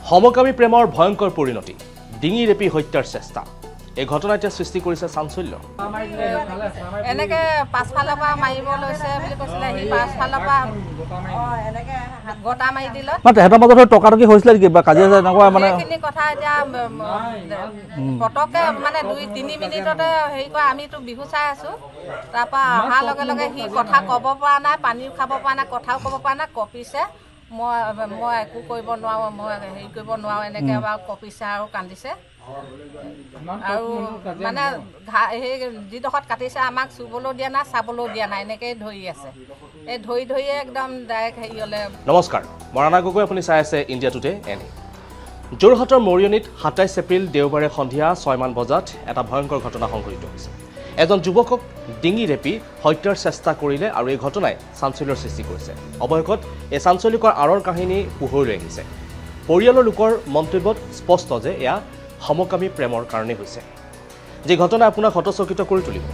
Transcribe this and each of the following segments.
সমকামী প্ৰেমৰ ভয়ংকৰ পৰিণতি ডিঙি ৰেপি হত্যাৰ চেষ্টা এই ঘটনাতে সৃষ্টি কৰিছে চাঞ্চল্য এনেকে পাছফালৰ পৰা মাৰিব লৈছে বুলি কৈছিলে হি পাছফালৰ পৰা এনেকে গটা মাৰি দিল মানে হেতৰ মাজত টকাটকি হৈছিল কি বা কাজিয়া এনেকুৱা মানে এইখিনি কথা এতিয়া পটকে মানে 2-3 মিনিটতে হেৰি কৰা আমিতো বিহু চাই আছো তাৰপা অহাৰ লগে লগে হি কথা ক'ব পৰা নাই পানী খাব পৰা নাই কথাও ক'ব পৰা নাই কপিছে মই একো কৰিব নোৱাৰো মই হেৰি কৰিব নোৱাৰো এনেকে বাৰু কপিছে আৰু কান্দিছে আৰু মানে সেই যিডোখৰত কাটিছে আমাক চুবলৈ দিয়া নাই চাবলৈ দিয়া নাই এনেকেই ধৰি আছে এই ধৰি একদম ডাইৰেক্ট হেৰি হ'লে নমস্কাৰ মৰাণা গগৈ আপুনি চাই আছে ইণ্ডিয়া টুডে এনে যোৰহাটৰ মৰিয়নিত 27 এপ্ৰিল দেওবাৰে সন্ধিয়া 6 মান বজাত এটা ভয়ংকৰ ঘটনা সংঘটিত হৈছে এজন যুৱকক ডিঙি ৰেপি হত্যাৰ চেষ্টা কৰিলে আৰু এই ঘটনাই চাঞ্চল্যৰ সৃষ্টি কৰিছে অৱশেষত এই চাঞ্চল্যকৰ আঁৰৰ কাহিনী পোহৰলৈ আহিছে পৰিয়ালৰ লোকৰ মন্তব্যত স্পষ্ট যে এয়া সমকামী প্ৰেমৰ কাৰণে হৈছে যি ঘটনা আপোনাক হতচকিত কৰি তুলিব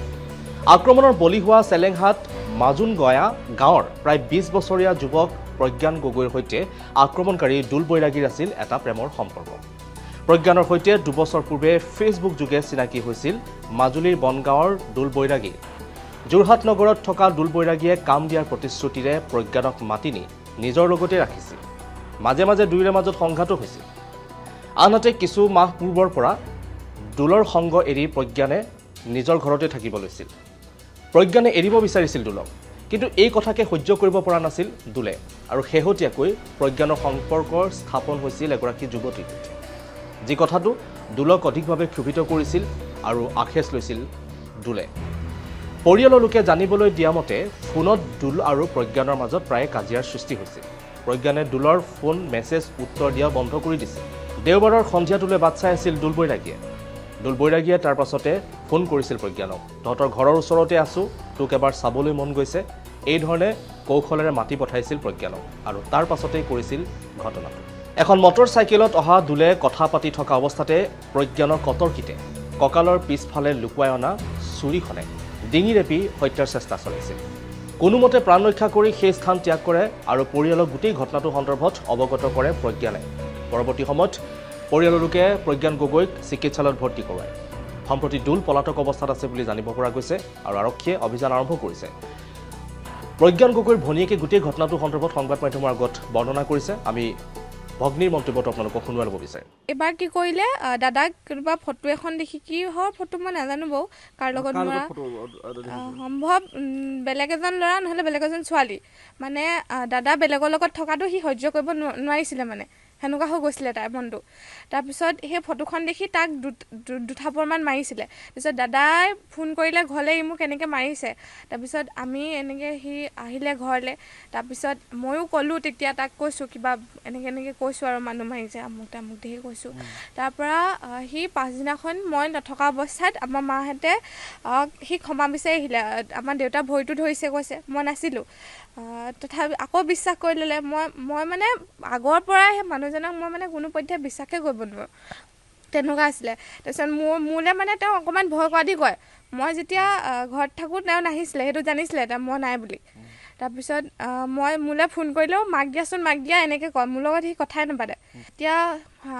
আক্ৰমণৰ বলি হোৱা চেলেংহাট মাজুনগয়া গাঁৱৰ প্ৰায় 20 বছৰীয়া যুৱক প্ৰজ্ঞান গগৈৰ সৈতে আক্ৰমণকাৰী দুল বৈৰাগীৰ আছিল এটা প্ৰেমৰ সম্পৰ্ক প্ৰজ্ঞানৰ সৈতে 2 বছৰ পূৰ্বে ফেচবুক যোগে চিনাকি হৈছিল মাজুলীৰ বনগাঁৱৰ দুল বৈৰাগী যোৰহাট নগৰত থকা দুল বৈৰাগীয়ে কাম দিয়াৰ প্ৰতিশ্ৰুতিৰে প্ৰজ্ঞানক মাতি নি নিজৰ লগতে ৰাখিছিল মাজে মাজে দুইৰে মাজত সংঘাতো হৈছিল আনহাতে কিছু মাহ পূৰ্বৰ পৰা দুলৰ সংগ এৰি প্ৰজ্ঞানে নিজৰ ঘৰতে থাকিব লৈছিল প্ৰজ্ঞানে এৰিব বিচাৰিছিল দুলক কিন্তু এই কথাকে সহ্য কৰিব পৰা নাছিল দুলে আৰু শেহতীয়াকৈ প্ৰজ্ঞানৰ সম্পৰ্ক স্থাপন হৈছিল এগৰাকী যুৱতীৰ যি কথাটো দুলক অধিকভাৱে ক্ষুভিত কৰিছিল আৰু আখেছ লৈছিল দুলে পৰিয়ালৰ লোকে জানিবলৈ দিয়া মতে ফোনত দুল আৰু প্ৰজ্ঞানৰ মাজত প্ৰায় কাজিয়াৰ সৃষ্টি হৈছিল প্ৰজ্ঞানে দুলৰ ফোন মেছেজ উত্তৰ দিয়া বন্ধ কৰি দিছিল দেওবাৰৰ সন্ধিয়াটোলৈ বাট চাই আছিল দুল বৈৰাগীয়ে তাৰ পাছতে ফোন কৰিছিল প্ৰজ্ঞানক তহঁতৰ ঘৰৰ ওচৰতে আছো তোক এবাৰ চাবলৈ মন গৈছে এই ধৰণে কৌশলেৰে মাতি পঠাইছিল প্ৰজ্ঞানক আৰু তাৰ পাছতেই কৰিছিল ঘটনাটো এখন মটৰ চাইকেলত অহা দুলে কথা পাতি থকা অৱস্থাতে প্ৰজ্ঞানৰ কটৰকিতে কঁকালৰ পিছফালে লুকুৱাই অনা চুৰিখনে ডিঙি ৰেপি হত্যাৰ চেষ্টা চলাইছিল কোনোমতে প্ৰাণ ৰক্ষা কৰি সেই স্থান ত্যাগ কৰে আৰু পৰিয়ালক গোটেই ঘটনাটো সন্দৰ্ভত অৱগত কৰে প্ৰজ্ঞানে পৰৱৰ্তী সময়ত পৰিয়ালৰ লোকে প্ৰজ্ঞান গগৈক চিকিৎসালয়ত ভৰ্তি কৰায় সম্প্ৰতি দুল পলাতক অৱস্থাত আছে বুলি জানিব পৰা গৈছে আৰু আৰক্ষীয়ে অভিযান আৰম্ভ কৰিছে প্ৰজ্ঞান গগৈৰ ভনীয়েকে গোটেই ঘটনাটো সন্দৰ্ভত সংবাদ মাধ্যমৰ আগত বৰ্ণনা কৰিছে আমি ভগ্নীৰ মন্তব্যটো আপোনালোকক শুনোৱা ল'ব বিচাৰিম এবাৰ কি কৰিলে দাদাক কিবা ফটো এখন দেখি কি হয় ফটো মই নাজানো বাৰু কাৰ লগত মৰা সম্ভৱ বেলেগ এজন ল'ৰা নহ'লে বেলেগ এজন ছোৱালী মানে দাদা বেলেগৰ লগত থকাটো সি সহ্য কৰিব নোৱাৰিছিলে মানে হেনুকা হৈ গৈছিলে তাৰ মনটো তাৰপিছত সেই ফটোখন দেখি তাক দুথাপৰমান মাৰিছিলে তাৰপিছত দাদাই ফোন কৰিলে ঘৰলৈ মোক এনেকৈ মাৰিছে তাৰপিছত আমি এনেকৈ সি আহিলে ঘৰলৈ তাৰপিছত ময়ো ক'লোঁ তেতিয়া তাক কৈছোঁ কিবা এনেকৈ কৈছোঁ আৰু মানুহ মাৰিছে আমুক তামুক দেখি কৈছোঁ তাৰপৰা সি পাছদিনাখন মই নথকা অৱস্থাত আমাৰ মাহঁতে সি ক্ষমা বিচাৰি আহিলে আমাৰ দেউতা ভৰিটো ধৰিছে কৈছে মই নাছিলোঁ তথাপি আকৌ বিশ্বাস কৰি ল'লে মই মানে আগৰ পৰাই সেই মানুহজনক মই মানে কোনো পধ্যে বিশ্বাসে কৰিব নোৱাৰোঁ তেনেকুৱা আছিলে তাৰপিছত মোলৈ মানে তেওঁ অকণমান ভয় কৰা দি কয় মই যেতিয়া ঘৰত থাকোঁ তেওঁ নাহিছিলে সেইটো জানিছিলে তেওঁ মই নাই বুলি তাৰপিছত মই মোলৈ ফোন কৰিলেও মাক দিয়া এনেকৈ কয় মোৰ লগত সি কথাই নাপাতে এতিয়া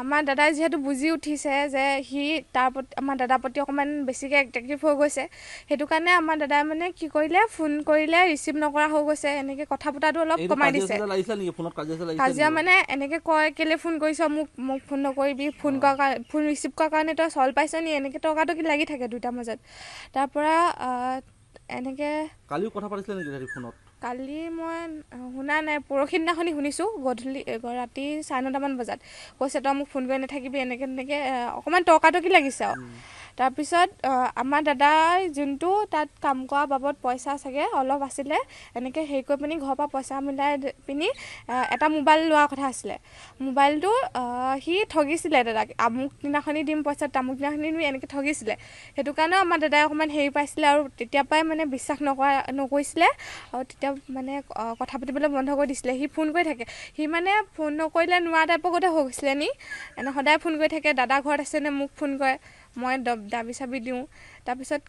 আমাৰ দাদাই যিহেতু বুজি উঠিছে যে সি তাৰ প্ৰতি আমাৰ দাদাৰ প্ৰতি অকণমান বেছিকৈ এট্ৰেক্টিভ হৈ গৈছে সেইটো কাৰণে আমাৰ দাদাই মানে কি কৰিলে ফোন কৰিলে ৰিচিভ নকৰা হৈ গৈছে এনেকৈ কথা পতাটো অলপ কমাই দিছে কাজিয়া মানে এনেকৈ কয় কেলৈ ফোন কৰিছ মোক ফোন নকৰিবি ফোন ৰিচিভ কৰাৰ কাৰণে তই চল পাইছ নি এনেকৈ টকাটকি লাগি থাকে দুটাৰ মাজত তাৰপৰা এনেকৈ কালিও কথা পাতিছিলে নেকি ফোনত কালি মই শুনা নাই পৰহি দিনাখনি শুনিছোঁ গধূলি ৰাতি 9:30 বজাত কৈছে তই মোক ফোন কৰি নাথাকিবি এনেকৈ অকণমান টকাটকি লাগিছে আৰু তাৰপিছত আমাৰ দাদাই যোনটো তাত কাম কৰা বাবদ পইচা চাগে অলপ আছিলে এনেকৈ হেৰি কৰি পিনি ঘৰৰ পৰা পইচা মিলাই পিনি এটা মোবাইল লোৱাৰ কথা আছিলে মোবাইলটো সি ঠগিছিলে দাদাক আমুক দিনাখনি দিম পইচা তামুক দিনাখনি দিম এনেকৈ ঠগিছিলে সেইটো কাৰণেও আমাৰ দাদাই অকণমান হেৰি পাইছিলে আৰু তেতিয়াৰ পৰাই মানে বিশ্বাস নকৰিছিলে আৰু তেতিয়া মানে কথা পাতিবলৈ বন্ধ কৰি দিছিলে সি ফোন কৰি থাকে সি মানে ফোন নকৰিলে নোৱাৰা টাইপৰ কথা হৈ গৈছিলে নি সদায় ফোন কৰি থাকে দাদা ঘৰত আছেনে মোক ফোন কৰে মই দাবী চাবি দিওঁ তাৰপিছত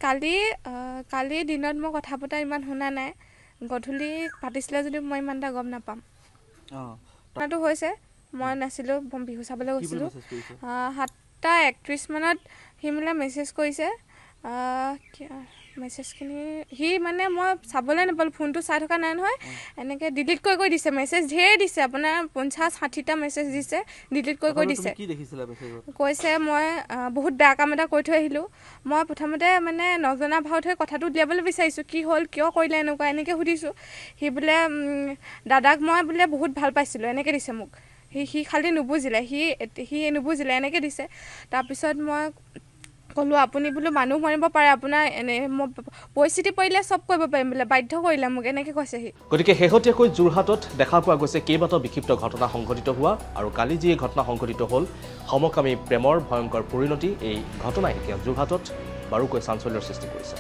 কালি দিনত মই কথা পতা ইমান শুনা নাই গধূলি পাতিছিলে যদিও মই ইমান এটা গম নাপাম ঘটনাটো হৈছে মই নাছিলোঁ বিহু চাবলৈ গৈছিলোঁ 7:31 মানত সি মোলৈ মেছেজ কৰিছে মেছেজখিনি সি মানে মই চাবলৈ নাপালোঁ ফোনটো চাই থকা নাই নহয় এনেকৈ ডিলিট কৰি দিছে মেছেজ ঢেৰ দিছে আপোনাৰ 50-60টা মেছেজ দিছে ডিলিট কৰি দিছে কৈছে মই বহুত বেয়া কাম এটা কৰি থৈ আহিলোঁ মই প্ৰথমতে মানে নজনা ভাওত হৈ কথাটো উলিয়াবলৈ বিচাৰিছোঁ কি হ'ল কিয় কৰিলে এনেকৈ সুধিছোঁ সি বোলে দাদাক মই বোলে বহুত ভাল পাইছিলোঁ এনেকৈ দিছে মোক সি খালি নুবুজিলে সি নুবুজিলে এনেকৈ দিছে তাৰপিছত মই ক'লোঁ আপুনি বোলো মানুহ মাৰিব পাৰে আপোনাৰ এনে মই পৰিস্থিতি পৰিলে চব কৰিব পাৰিম বোলে বাধ্য কৰিলে মোক এনেকৈ কৈছে সি গতিকে শেহতীয়াকৈ যোৰহাটত দেখা পোৱা গৈছে কেইবাটাও বিক্ষিপ্ত ঘটনা সংঘটিত হোৱা আৰু কালি যি ঘটনা সংঘটিত হ'ল সমকামী প্ৰেমৰ ভয়ংকৰ পৰিণতি এই ঘটনাই এতিয়া যোৰহাটত বাৰুকৈ চাঞ্চল্যৰ সৃষ্টি কৰিছে